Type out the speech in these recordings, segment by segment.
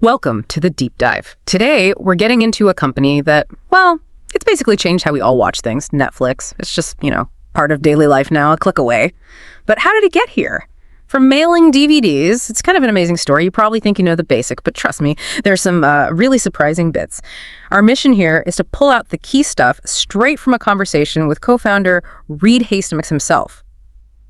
Welcome to the Deep Dive. Today, we're getting into a company that, well, it's basically changed how we all watch things, Netflix. It's just, part of daily life now, a click away. But how did it get here? From mailing DVDs, it's kind of an amazing story. You probably think you know the basic, but trust me, there's some really surprising bits. Our mission here is to pull out the key stuff straight from a conversation with co-founder Reed Hastings himself.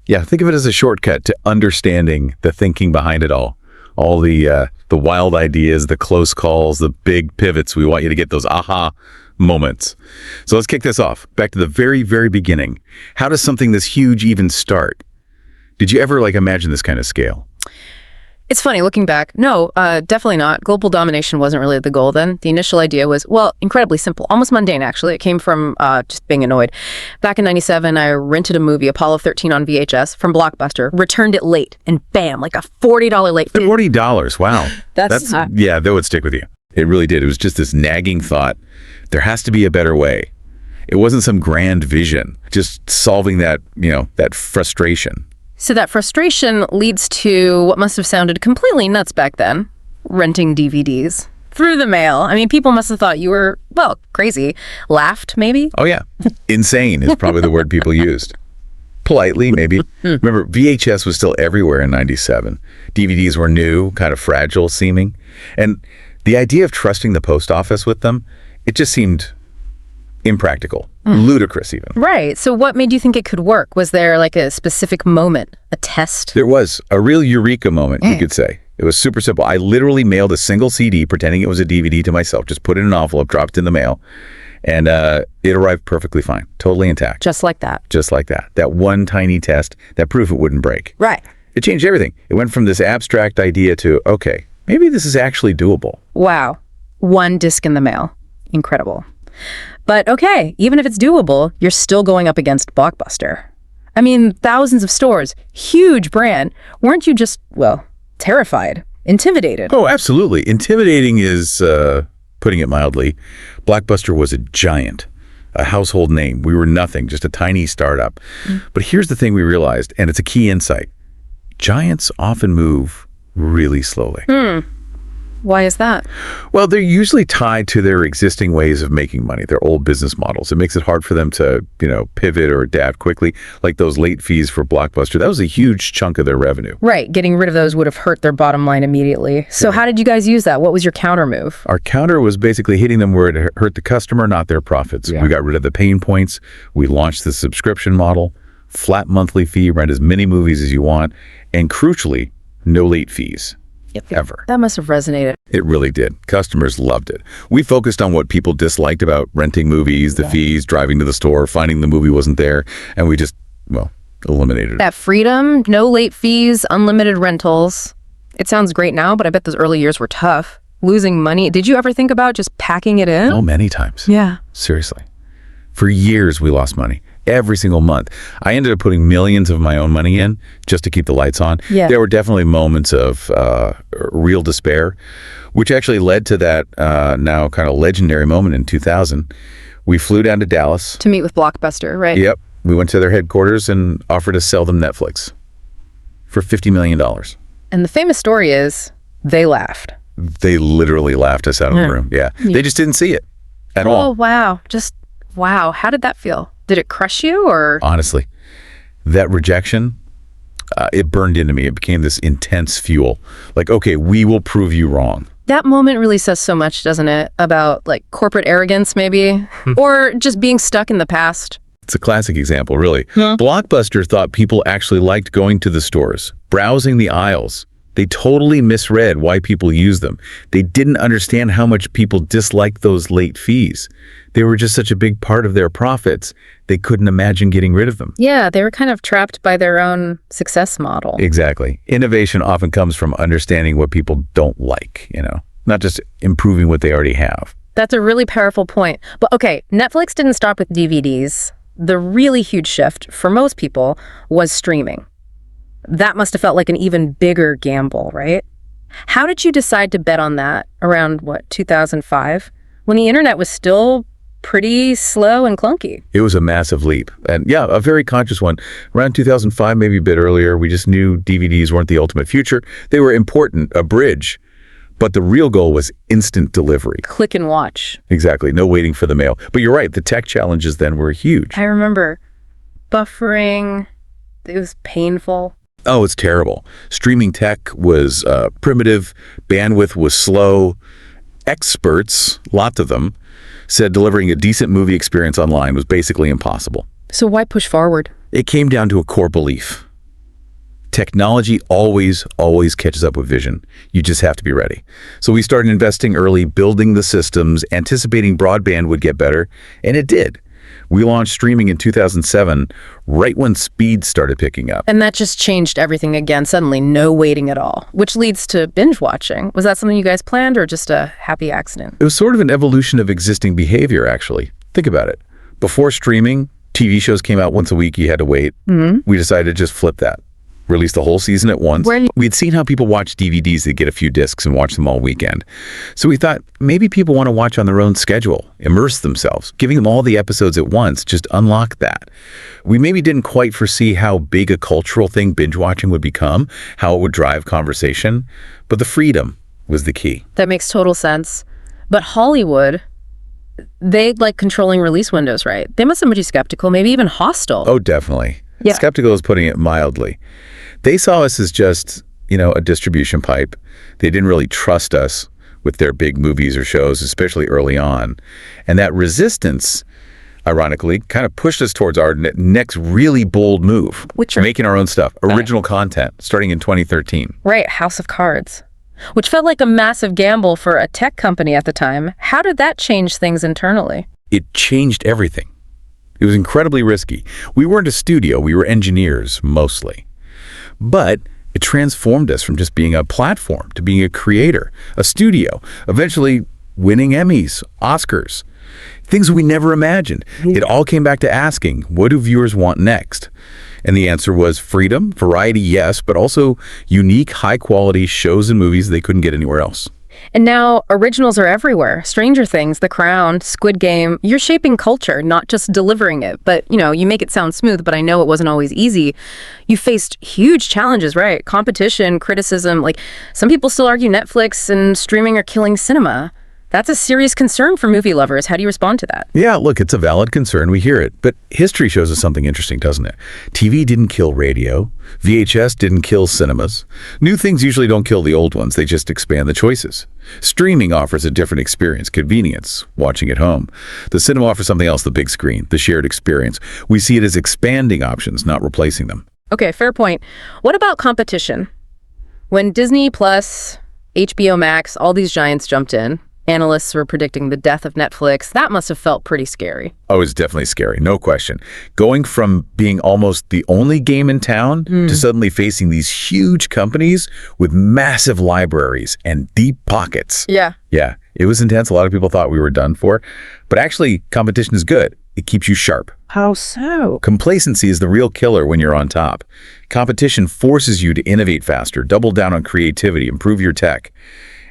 Yeah, think of it as a shortcut to understanding the thinking behind it all. All the wild ideas, the close calls, the big pivots. We want you to get those aha moments. So let's kick this off. Back to the very, very beginning. How does something this huge even start? Did you ever imagine this kind of scale? It's funny, looking back, no, definitely not. Global domination wasn't really the goal then. The initial idea was, well, incredibly simple, almost mundane, actually. It came from just being annoyed. Back in 97, I rented a movie, Apollo 13 on VHS from Blockbuster, returned it late, and bam, like a $40 late fee. $40, wow. That's yeah, that would stick with you. It really did. It was just this nagging thought, there has to be a better way. It wasn't some grand vision, just solving that, that frustration. So that frustration leads to what must have sounded completely nuts back then, renting DVDs through the mail. I mean, people must have thought you were, well, crazy. Laughed, maybe? Oh, yeah. Insane is probably the word people used. Politely, maybe. Remember, VHS was still everywhere in 97. DVDs were new, kind of fragile seeming. And the idea of trusting the post office with them, it just seemed impractical, ludicrous even. Right. So what made you think it could work? Was there a specific moment, a test? There was a real eureka moment, you could say. It was super simple. I literally mailed a single CD pretending it was a DVD to myself, just put it in an envelope, dropped it in the mail, and it arrived perfectly fine, totally intact. Just like that. Just like that. That one tiny test, that proof it wouldn't break. Right. It changed everything. It went from this abstract idea to, okay, maybe this is actually doable. Wow. One disc in the mail. Incredible. But okay, even if it's doable, you're still going up against Blockbuster. I mean, thousands of stores, huge brand. Weren't you just, well, terrified, intimidated? Oh, absolutely. Intimidating is, putting it mildly. Blockbuster was a giant, a household name. We were nothing, just a tiny startup. But here's the thing we realized, and it's a key insight. Giants often move really slowly. Why is that? Well, they're usually tied to their existing ways of making money, their old business models. It makes it hard for them to, pivot or adapt quickly, like those late fees for Blockbuster. That was a huge chunk of their revenue. Right. Getting rid of those would have hurt their bottom line immediately. So how did you guys use that? What was your counter move? Our counter was basically hitting them where it hurt the customer, not their profits. Yeah. We got rid of the pain points. We launched the subscription model, flat monthly fee, rent as many movies as you want, and crucially, no late fees. Ever. That must have resonated. It really did. Customers loved it. We focused on what people disliked about renting movies, the fees, driving to the store, finding the movie wasn't there, and we just, eliminated it. That freedom, no late fees, unlimited rentals. It sounds great now, but I bet those early years were tough. Losing money. Did you ever think about just packing it in? Oh, many times. Yeah. Seriously. For years, we lost money. Every single month. I ended up putting millions of my own money in just to keep the lights on. Yeah. There were definitely moments of real despair, which actually led to that now kind of legendary moment in 2000. We flew down to Dallas. To meet with Blockbuster, right? Yep. We went to their headquarters and offered to sell them Netflix for $50 million. And the famous story is they laughed. They literally laughed us out of the room. Yeah. They just didn't see it at all. Oh, wow. Wow. How did that feel? Did it crush you or? Honestly, that rejection, it burned into me. It became this intense fuel. Okay, we will prove you wrong. That moment really says so much, doesn't it? About corporate arrogance maybe, or just being stuck in the past. It's a classic example, really. Blockbuster thought people actually liked going to the stores, browsing the aisles. They totally misread why people use them. They didn't understand how much people disliked those late fees. They were just such a big part of their profits, they couldn't imagine getting rid of them. Yeah, they were kind of trapped by their own success model. Exactly. Innovation often comes from understanding what people don't like, not just improving what they already have. That's a really powerful point. But okay, Netflix didn't stop with DVDs. The really huge shift for most people was streaming. That must have felt like an even bigger gamble, right? How did you decide to bet on that around, 2005, when the internet was still pretty slow and clunky? It was a massive leap. And yeah, a very conscious one. Around 2005, maybe a bit earlier, we just knew DVDs weren't the ultimate future. They were important, a bridge. But the real goal was instant delivery. Click and watch. Exactly. No waiting for the mail. But you're right. The tech challenges then were huge. I remember buffering. It was painful. Oh, it's terrible. Streaming tech was primitive. Bandwidth was slow. Experts, lots of them, said delivering a decent movie experience online was basically impossible. So why push forward? It came down to a core belief. Technology always catches up with vision. You just have to be ready. So we started investing early, building the systems, anticipating broadband would get better, and it did. We launched streaming in 2007, right when speed started picking up. And that just changed everything again. Suddenly, no waiting at all, which leads to binge watching. Was that something you guys planned or just a happy accident? It was sort of an evolution of existing behavior, actually. Think about it. Before streaming, TV shows came out once a week. You had to wait. We decided to just flip that. Release the whole season at once. We'd seen how people watch DVDs. They'd get a few discs and watch them all weekend. So we thought maybe people want to watch on their own schedule, immerse themselves. Giving them all the episodes at once just unlocked that. We maybe didn't quite foresee how big a cultural thing binge watching would become, how it would drive conversation, but the freedom was the key. That makes total sense. But Hollywood, they like controlling release windows, right? They must have been skeptical, maybe even hostile. Oh, definitely. Yeah. Skeptical is putting it mildly. They saw us as just, a distribution pipe. They didn't really trust us with their big movies or shows, especially early on. And that resistance, ironically, kind of pushed us towards our next really bold move. Making our own stuff, original content, starting in 2013. Right, House of Cards, which felt like a massive gamble for a tech company at the time. How did that change things internally? It changed everything. It was incredibly risky. We weren't a studio, we were engineers, mostly. But it transformed us from just being a platform to being a creator, a studio, eventually winning Emmys, Oscars, things we never imagined. It all came back to asking, what do viewers want next? And the answer was freedom, variety, yes, but also unique, high-quality shows and movies they couldn't get anywhere else. And now originals are everywhere. Stranger Things, The Crown, Squid Game. You're shaping culture, not just delivering it. But, you make it sound smooth, but I know it wasn't always easy. You faced huge challenges, right? Competition, criticism. Like, some people still argue Netflix and streaming are killing cinema. That's a serious concern for movie lovers. How do you respond to that? Yeah, look, it's a valid concern. We hear it. But history shows us something interesting, doesn't it? TV didn't kill radio. VHS didn't kill cinemas. New things usually don't kill the old ones. They just expand the choices. Streaming offers a different experience, convenience, watching at home. The cinema offers something else, the big screen, the shared experience. We see it as expanding options, not replacing them. Okay, fair point. What about competition? When Disney Plus, HBO Max, all these giants jumped in, analysts were predicting the death of Netflix. That must have felt pretty scary. Oh, it's definitely scary, no question. Going from being almost the only game in town to suddenly facing these huge companies with massive libraries and deep pockets. Yeah. Yeah, it was intense. A lot of people thought we were done for. But actually, competition is good. It keeps you sharp. How so? Complacency is the real killer when you're on top. Competition forces you to innovate faster, double down on creativity, improve your tech.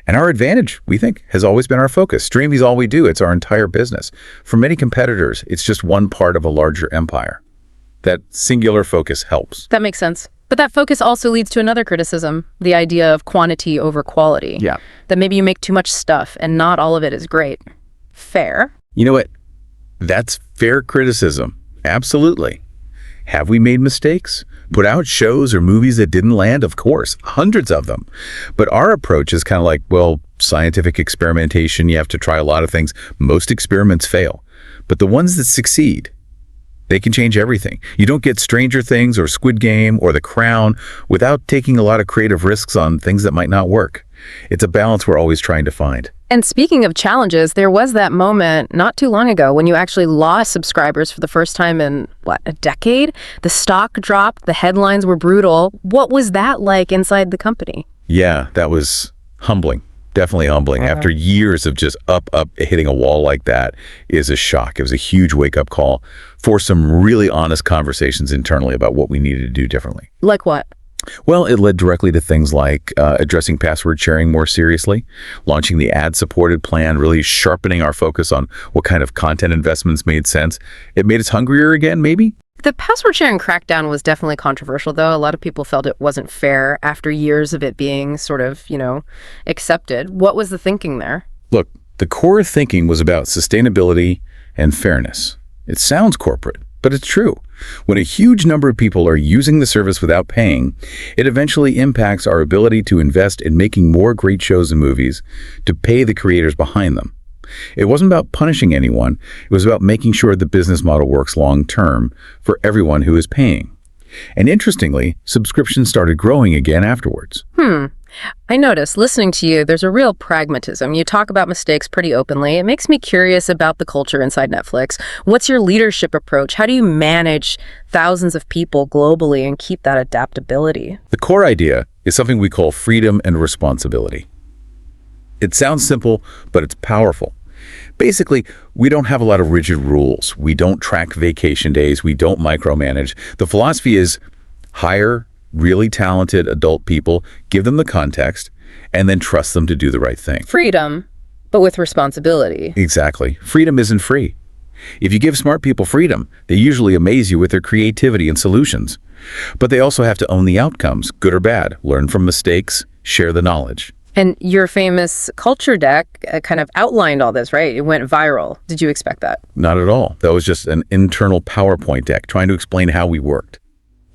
And our advantage, we think, has always been our focus. Streaming is all we do. It's our entire business. For many competitors, it's just one part of a larger empire. That singular focus helps. That makes sense. But that focus also leads to another criticism, the idea of quantity over quality. Yeah. That maybe you make too much stuff and not all of it is great. Fair. You know what? That's fair criticism. Absolutely. Have we made mistakes? Put out shows or movies that didn't land? Of course, hundreds of them. But our approach is kind of like, scientific experimentation. You have to try a lot of things. Most experiments fail. But the ones that succeed, they can change everything. You don't get Stranger Things or Squid Game or The Crown without taking a lot of creative risks on things that might not work. It's a balance we're always trying to find. And speaking of challenges, there was that moment not too long ago when you actually lost subscribers for the first time in, a decade? The stock dropped, the headlines were brutal. What was that like inside the company? Yeah, that was humbling. Definitely humbling. After years of just up, hitting a wall like that is a shock. It was a huge wake-up call for some really honest conversations internally about what we needed to do differently. Like what? Well, it led directly to things like addressing password sharing more seriously, launching the ad-supported plan, really sharpening our focus on what kind of content investments made sense. It made us hungrier again, maybe? The password sharing crackdown was definitely controversial, though. A lot of people felt it wasn't fair after years of it being sort of, accepted. What was the thinking there? Look, the core thinking was about sustainability and fairness. It sounds corporate, but it's true. When a huge number of people are using the service without paying, it eventually impacts our ability to invest in making more great shows and movies, to pay the creators behind them. It wasn't about punishing anyone. It was about making sure the business model works long-term for everyone who is paying. And interestingly, subscriptions started growing again afterwards. I noticed, listening to you, there's a real pragmatism. You talk about mistakes pretty openly. It makes me curious about the culture inside Netflix. What's your leadership approach? How do you manage thousands of people globally and keep that adaptability? The core idea is something we call freedom and responsibility. It sounds simple, but it's powerful. Basically, we don't have a lot of rigid rules. We don't track vacation days. We don't micromanage. The philosophy is hire really talented adult people, give them the context, and then trust them to do the right thing. Freedom, but with responsibility. Exactly. Freedom isn't free. If you give smart people freedom, they usually amaze you with their creativity and solutions. But they also have to own the outcomes, good or bad, learn from mistakes, share the knowledge. And your famous culture deck kind of outlined all this, right? It went viral. Did you expect that? Not at all. That was just an internal PowerPoint deck trying to explain how we worked.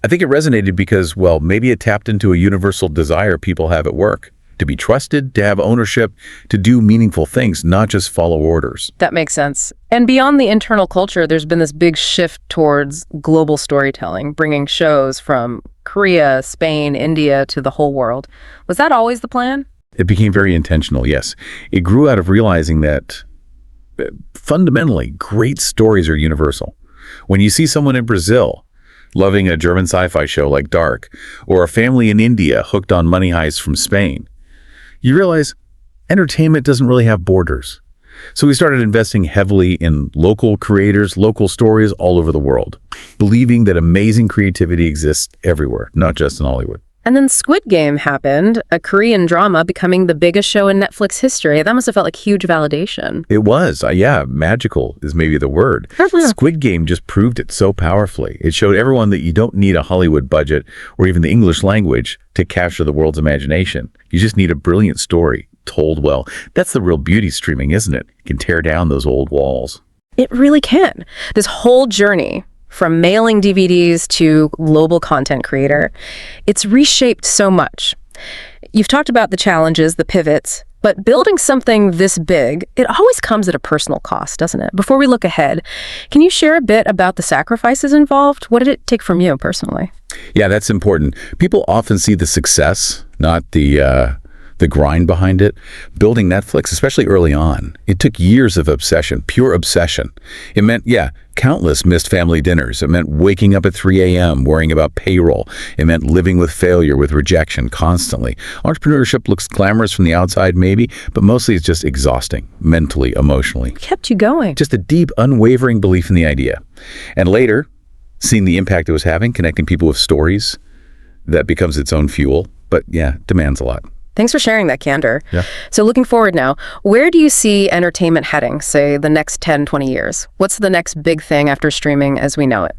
I think it resonated because, well, maybe it tapped into a universal desire people have at work. To be trusted, to have ownership, to do meaningful things, not just follow orders. That makes sense. And beyond the internal culture, there's been this big shift towards global storytelling, bringing shows from Korea, Spain, India to the whole world. Was that always the plan? It became very intentional, yes. It grew out of realizing that, fundamentally, great stories are universal. When you see someone in Brazil loving a German sci-fi show like Dark, or a family in India hooked on Money Heist from Spain, you realize entertainment doesn't really have borders. So we started investing heavily in local creators, local stories all over the world, believing that amazing creativity exists everywhere, not just in Hollywood. And then Squid Game happened, a Korean drama becoming the biggest show in Netflix history. That must have felt like huge validation. It was. Yeah, magical is maybe the word. Squid Game just proved it so powerfully. It showed everyone that you don't need a Hollywood budget or even the English language to capture the world's imagination. You just need a brilliant story told well. That's the real beauty streaming, isn't it? It can tear down those old walls. It really can. This whole journey from mailing DVDs to global content creator, it's reshaped so much. You've talked about the challenges, the pivots, but building something this big, it always comes at a personal cost, doesn't it? Before we look ahead, can you share a bit about the sacrifices involved? What did it take from you personally? Yeah, that's important. People often see the success, not the grind behind it. Building Netflix, especially early on, it took years of obsession, pure obsession. It meant, countless missed family dinners. It meant waking up at 3 a.m., worrying about payroll. It meant living with failure, with rejection constantly. Entrepreneurship looks glamorous from the outside, maybe, but mostly it's just exhausting, mentally, emotionally. What kept you going? Just a deep, unwavering belief in the idea. And later, seeing the impact it was having, connecting people with stories, that becomes its own fuel. But demands a lot. Thanks for sharing that candor. Yeah. So looking forward now, where do you see entertainment heading, say, the next 10, 20 years? What's the next big thing after streaming as we know it?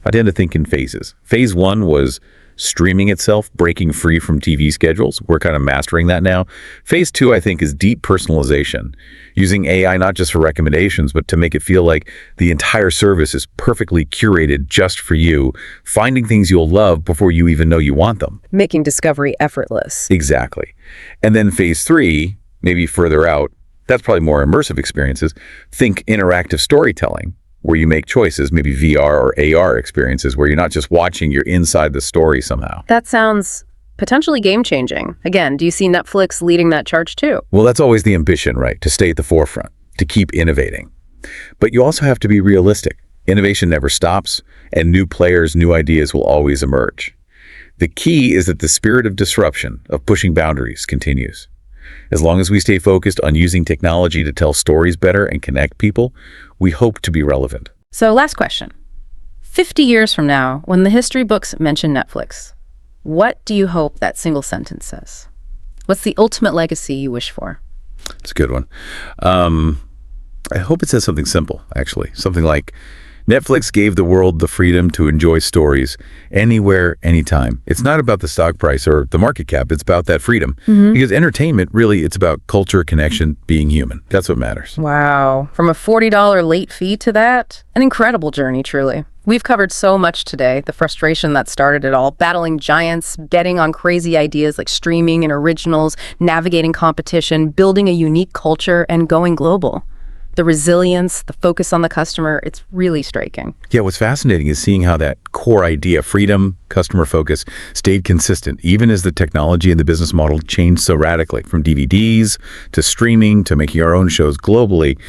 I tend to think in phases. Phase one was streaming itself, breaking free from TV schedules. We're kind of mastering that now. Phase two, I think, is deep personalization, using AI not just for recommendations, but to make it feel like the entire service is perfectly curated just for you, finding things you'll love before you even know you want them. Making discovery effortless. Exactly. And then phase three, maybe further out, that's probably more immersive experiences. Think interactive storytelling, where you make choices, maybe VR or AR experiences, where you're not just watching, you're inside the story somehow. That sounds potentially game-changing. Again, do you see Netflix leading that charge too? Well, that's always the ambition, right? To stay at the forefront, to keep innovating. But you also have to be realistic. Innovation never stops, and new players, new ideas will always emerge. The key is that the spirit of disruption, of pushing boundaries, continues. As long as we stay focused on using technology to tell stories better and connect people, we hope to be relevant. So last question. 50 years from now, when the history books mention Netflix, what do you hope that single sentence says? What's the ultimate legacy you wish for? It's a good one. I hope it says something simple, actually. Something like, Netflix gave the world the freedom to enjoy stories anywhere, anytime. It's not about the stock price or the market cap. It's about that freedom. Because entertainment, really, it's about culture, connection, being human. That's what matters. Wow. From a $40 late fee to that, an incredible journey, truly. We've covered so much today, the frustration that started it all, battling giants, betting on crazy ideas like streaming and originals, navigating competition, building a unique culture, and going global. The resilience, the focus on the customer, it's really striking. Yeah, what's fascinating is seeing how that core idea, freedom, customer focus, stayed consistent, even as the technology and the business model changed so radically, from DVDs to streaming to making our own shows globally.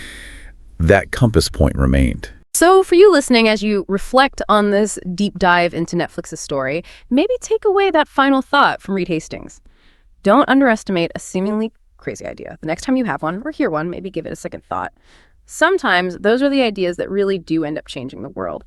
That compass point remained. So for you listening, as you reflect on this deep dive into Netflix's story, maybe take away that final thought from Reed Hastings. Don't underestimate a seemingly crazy idea. The next time you have one or hear one, maybe give it a second thought. Sometimes those are the ideas that really do end up changing the world.